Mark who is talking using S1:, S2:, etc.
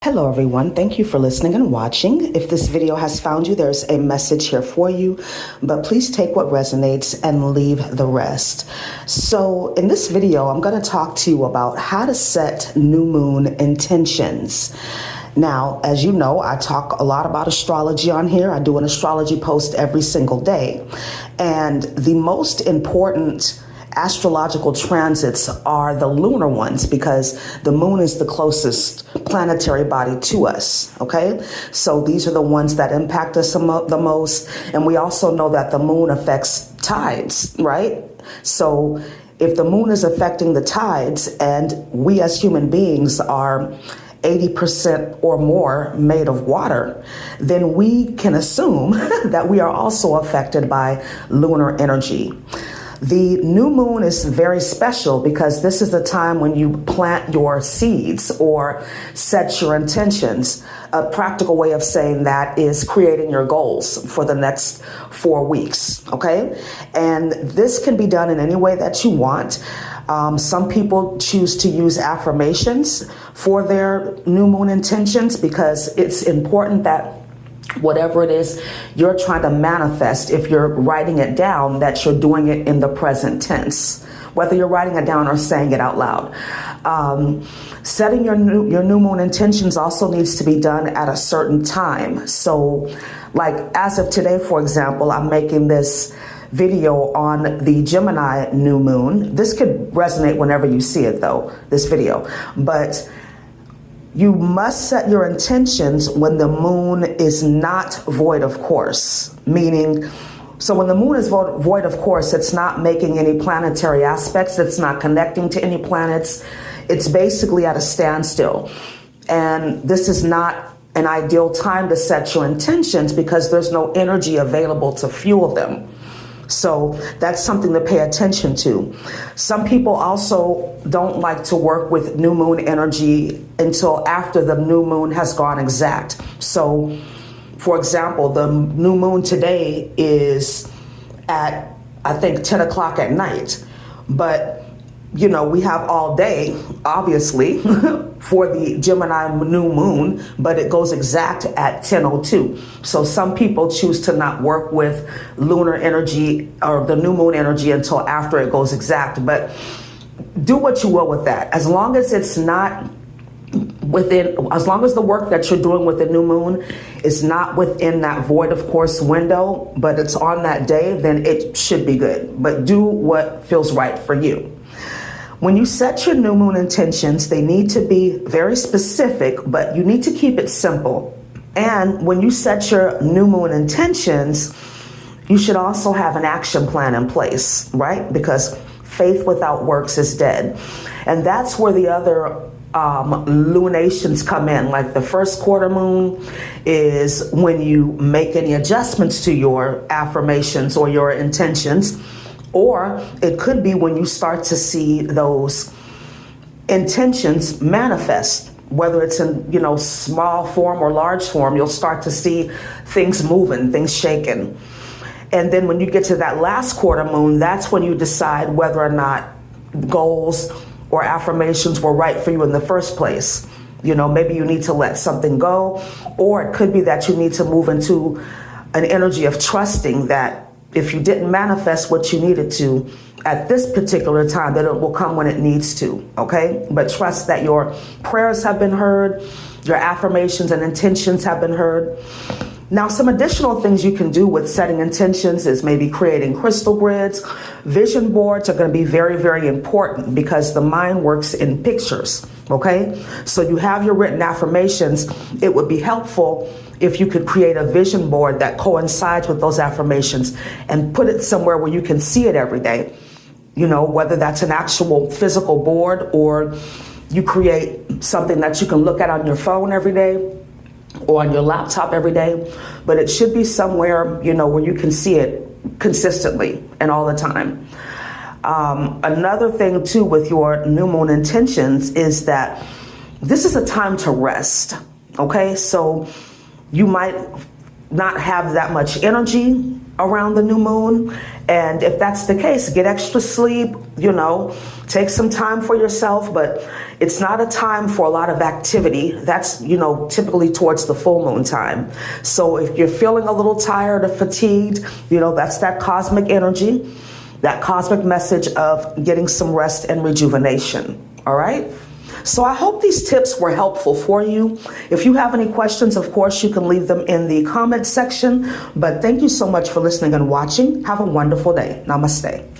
S1: Hello everyone, thank you for listening and watching. If this video has found you, there's a message here for you, but please take what resonates and leave the rest. So in this video, I'm going to talk to you about how to set new moon intentions. Now, as you know, I talk a lot about astrology on here. I do an astrology post every single day. And the most important astrological transits are the lunar ones because the moon is the closest planetary body to us, okay? So these are the ones that impact us the most. And we also know that the moon affects tides, right? So if the moon is affecting the tides and we as human beings are 80% or more made of water, then we can assume that we are also affected by lunar energy. The new moon is very special because this is the time when you plant your seeds or set your intentions. A practical way of saying that is creating your goals for the next 4 weeks, okay? And this can be done in any way that you want. Some people choose to use affirmations for their new moon intentions because it's important that whatever it is you're trying to manifest, if you're writing it down, that you're doing it in the present tense, whether you're writing it down or saying it out loud. Setting your new moon intentions also needs to be done at a certain time. So like as of today, for example, I'm making this video on the Gemini new moon. This could resonate whenever you see it though, this video, but you must set your intentions when the moon is not void of course, meaning, so when the moon is void of course, it's not making any planetary aspects, it's not connecting to any planets, it's basically at a standstill. And this is not an ideal time to set your intentions because there's no energy available to fuel them. So that's something to pay attention to. Some people also don't like to work with new moon energy until after the new moon has gone exact. So, for example, the new moon today is at, I think, 10 o'clock at night. But, you know, we have all day, obviously, for the Gemini new moon, but it goes exact at 10:02. So some people choose to not work with lunar energy or the new moon energy until after it goes exact. But do what you will with that. As long as it's not within, as long as the work that you're doing with the new moon is not within that void of course window, but it's on that day, then it should be good. But do what feels right for you. When you set your new moon intentions, they need to be very specific, but you need to keep it simple. And when you set your new moon intentions, you should also have an action plan in place, right? Because faith without works is dead. And that's where the other lunations come in. Like the first quarter moon is when you make any adjustments to your affirmations or your intentions. Or it could be when you start to see those intentions manifest, whether it's in, you know, small form or large form, you'll start to see things moving, things shaking. And then when you get to that last quarter moon, that's when you decide whether or not goals or affirmations were right for you in the first place. You know, maybe you need to let something go, or it could be that you need to move into an energy of trusting that if you didn't manifest what you needed to at this particular time, that it will come when it needs to, okay? But trust that your prayers have been heard, your affirmations and intentions have been heard. Now, some additional things you can do with setting intentions is maybe creating crystal grids. Vision boards are going to be very, very important because the mind works in pictures, okay? So you have your written affirmations. It would be helpful if you could create a vision board that coincides with those affirmations and put it somewhere where you can see it every day. You know, whether that's an actual physical board or you create something that you can look at on your phone every day or on your laptop every day, but it should be somewhere, you know, where you can see it consistently and all the time. Another thing too with your new moon intentions is that this is a time to rest, okay? So you might not have that much energy around the new moon. And if that's the case, get extra sleep, take some time for yourself, but it's not a time for a lot of activity. That's, typically towards the full moon time. So if you're feeling a little tired or fatigued, that's that cosmic energy, that cosmic message of getting some rest and rejuvenation. All right. So I hope these tips were helpful for you. If you have any questions, of course, you can leave them in the comment section. But thank you so much for listening and watching. Have a wonderful day. Namaste.